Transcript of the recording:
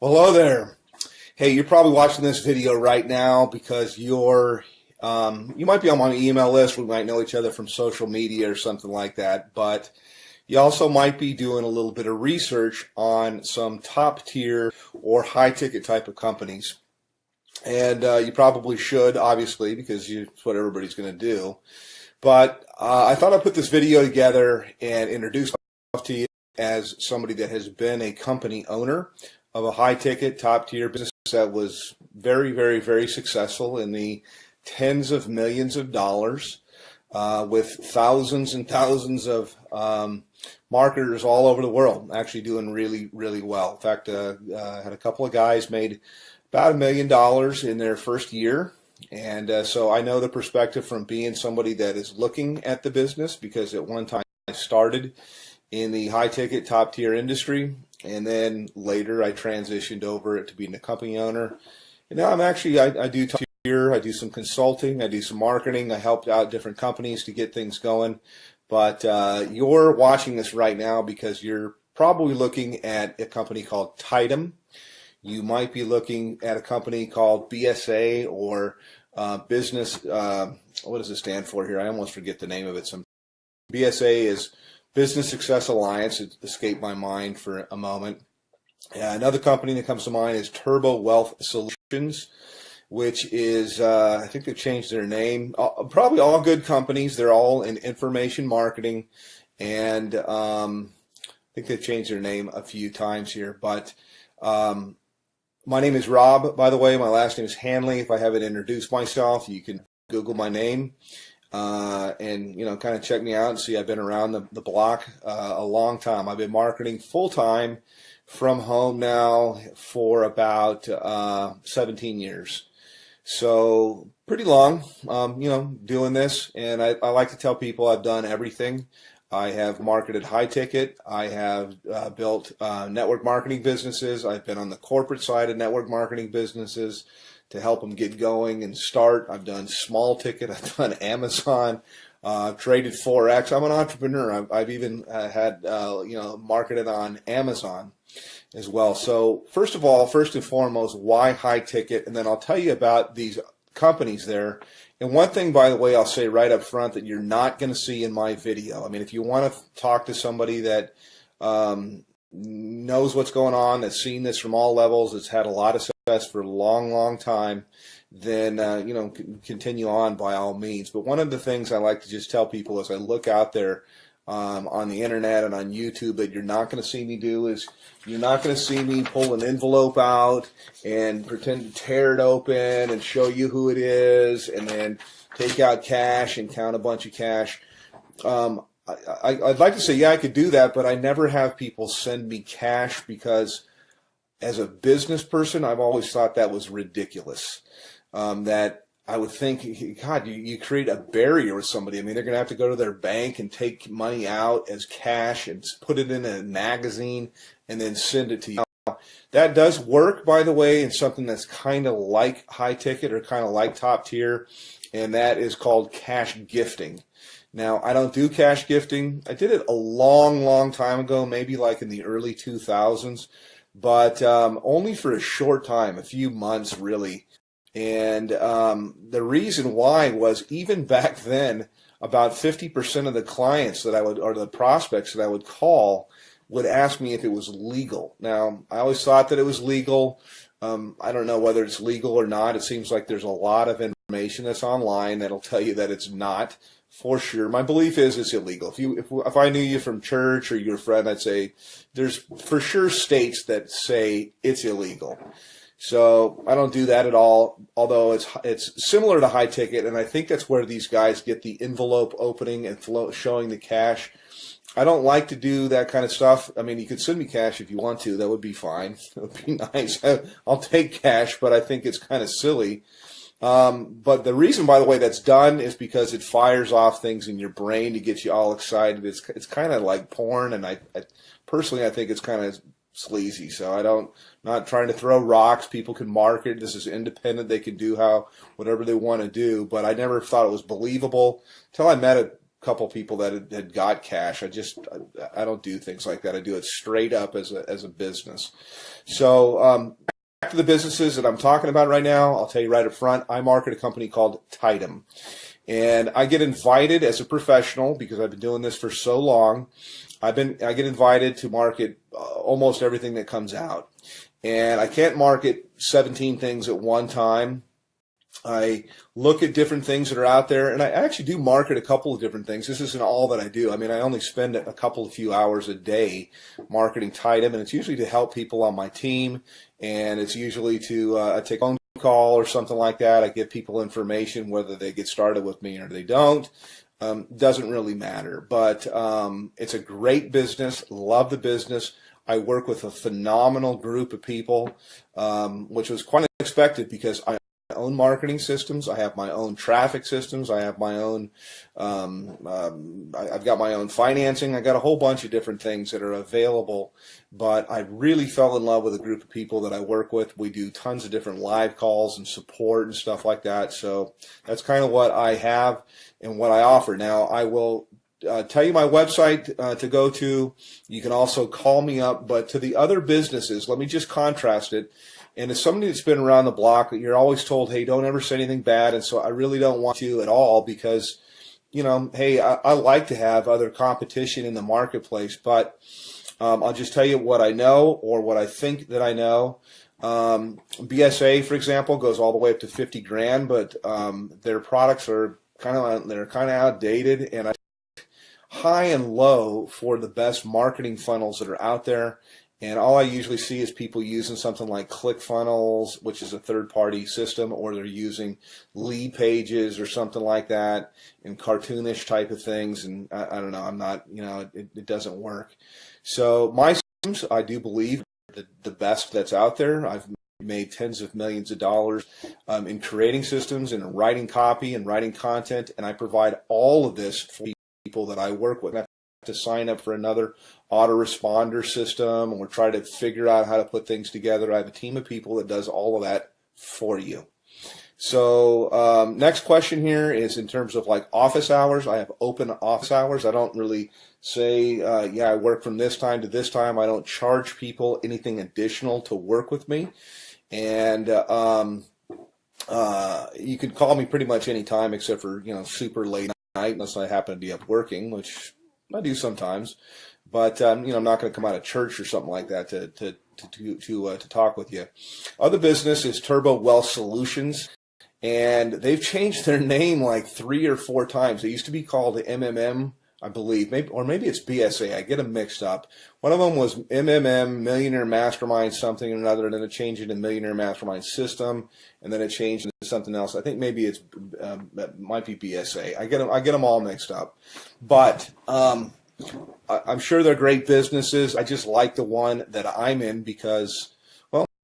Hello there. Hey, you're probably watching this video right now because you might be on my email list. We might know each other from social media or something like that. But you also might be doing a little bit of research on some top tier or high ticket type of companies. And you probably should, obviously, because it's what everybody's going to do. But I thought I'd put this video together and introduce myself to you as somebody that has been a company owner of a high-ticket, top-tier business that was very, very, very successful in the tens of millions of dollars with thousands and thousands of marketers all over the world actually doing really, really well. In fact, I had a couple of guys made about $1 million in their first year. And so I know the perspective from being somebody that is looking at the business, because at one time I started in the high-ticket, top-tier industry, and then later I transitioned over to being a company owner. And now I'm actually, I do top-tier, I do some consulting, I do some marketing, I helped out different companies to get things going. But you're watching this right now because you're probably looking at a company called Tidem. You might be looking at a company called BSA or business, what does it stand for here? I almost forget the name of it. Some BSA is Business Success Alliance. It escaped my mind for a moment. Another company that comes to mind is Turbo Wealth Solutions, which is, I think they've changed their name. Probably all good companies. They're all in information marketing. And I think they've changed their name a few times here. But my name is Rob, by the way. My last name is Hanley. If I haven't introduced myself, you can Google my name. And kind of check me out and see I've been around the block a long time. I've been marketing full-time from home now for about 17 years. So pretty long, doing this. And I like to tell people I've done everything. I have marketed high ticket. I have built network marketing businesses. I've been on the corporate side of network marketing businesses to help them get going and start. I've done small ticket. I've done Amazon. I've traded Forex. I'm an entrepreneur. I've even had marketed on Amazon as well. So first of all, first and foremost, why high ticket? And then I'll tell you about these companies there. And one thing, by the way, I'll say right up front that you're not going to see in my video. I mean, if you want to talk to somebody that knows what's going on, that's seen this from all levels, that's had a lot of success for a long, long time, then continue on by all means. But one of the things I like to just tell people as I look out there on the internet and on YouTube that you're not going to see me do is you're not going to see me pull an envelope out and pretend to tear it open and show you who it is and then take out cash and count a bunch of cash. I'd like to say, yeah, I could do that, but I never have people send me cash because as a business person, I've always thought that was ridiculous. That I would think, God, you create a barrier with somebody. I mean, they're going to have to go to their bank and take money out as cash and put it in a magazine and then send it to you. That does work, by the way, in something that's kind of like high ticket or kind of like top tier, and that is called cash gifting. Now, I don't do cash gifting. I did it a long, long time ago, maybe like in the early 2000s, but only for a short time, a few months really. And the reason why was even back then, about 50% of the clients that I would, or the prospects that I would call, would ask me if it was legal. Now, I always thought that it was legal. I don't know whether it's legal or not. It seems like there's a lot of information that's online that'll tell you that it's not. For sure. My belief is it's illegal. If I knew you from church or you're a friend, I'd say there's for sure states that say it's illegal. So I don't do that at all, although it's similar to high ticket, and I think that's where these guys get the envelope opening and showing the cash. I don't like to do that kind of stuff. I mean, you could send me cash if you want to. That would be fine. It would be nice. I'll take cash, but I think it's kind of silly. But the reason, by the way, that's done is because it fires off things in your brain to get you all excited. It's kind of like porn, and I personally think it's kind of sleazy. So not trying to throw rocks. People can market. This is independent. They can do whatever they want to do. But I never thought it was believable until I met couple people that had got cash. I don't do things like that. I do it straight up as a business. So back to the businesses that I'm talking about right now, I'll tell you right up front, I market a company called Tidem. And I get invited as a professional, because I've been doing this for so long, I get invited to market almost everything that comes out. And I can't market 17 things at one time. I look at different things that are out there, and I actually do market a couple of different things. This isn't all that I do. I mean, I only spend a few hours a day marketing Tidem, and it's usually to help people on my team, and it's usually to take a phone call or something like that. I give people information, whether they get started with me or they don't. Doesn't really matter, but it's a great business. Love the business. I work with a phenomenal group of people, which was quite unexpected, because I own marketing systems. I have my own traffic systems. I have my own, I've got my own financing. I got a whole bunch of different things that are available, but I really fell in love with a group of people that I work with. We do tons of different live calls and support and stuff like that. So that's kind of what I have and what I offer. Now, I will tell you my website to go to. You can also call me up, but to the other businesses, let me just contrast it. And as somebody that's been around the block, you're always told, hey, don't ever say anything bad. And so I really don't want to at all, because, you know, hey, I like to have other competition in the marketplace. But I'll just tell you what I know, or what I think that I know. BSA, for example, goes all the way up to 50 grand, but their products are kind of outdated. And high and low for the best marketing funnels that are out there. And all I usually see is people using something like ClickFunnels, which is a third-party system, or they're using lead pages or something like that, and cartoonish type of things. And I don't know, I'm not, you know, it doesn't work. So my systems, I do believe, are the best that's out there. I've made tens of millions of dollars in creating systems and writing copy and writing content, and I provide all of this for people that I work with. I have to sign up for another autoresponder system, or try to figure out how to put things together. I have a team of people that does all of that for you. So next question here is in terms of like office hours. I have open office hours. I don't really say, yeah, I work from this time to this time. I don't charge people anything additional to work with me. And you can call me pretty much any time, except for, you know, super late night, unless I happen to be up working, which I do sometimes. But you know, I'm not going to come out of church or something like that to talk with you. Other business is Turbo Wealth Solutions, and they've changed their name like 3 or 4 times. They used to be called MMM, I believe, maybe it's BSA. I get them mixed up. One of them was MMM, Millionaire Mastermind something or another, and then it changed into Millionaire Mastermind System, and then it changed into something else. I think maybe it might be BSA. I get them all mixed up, but I'm sure they're great businesses. I just like the one that I'm in, because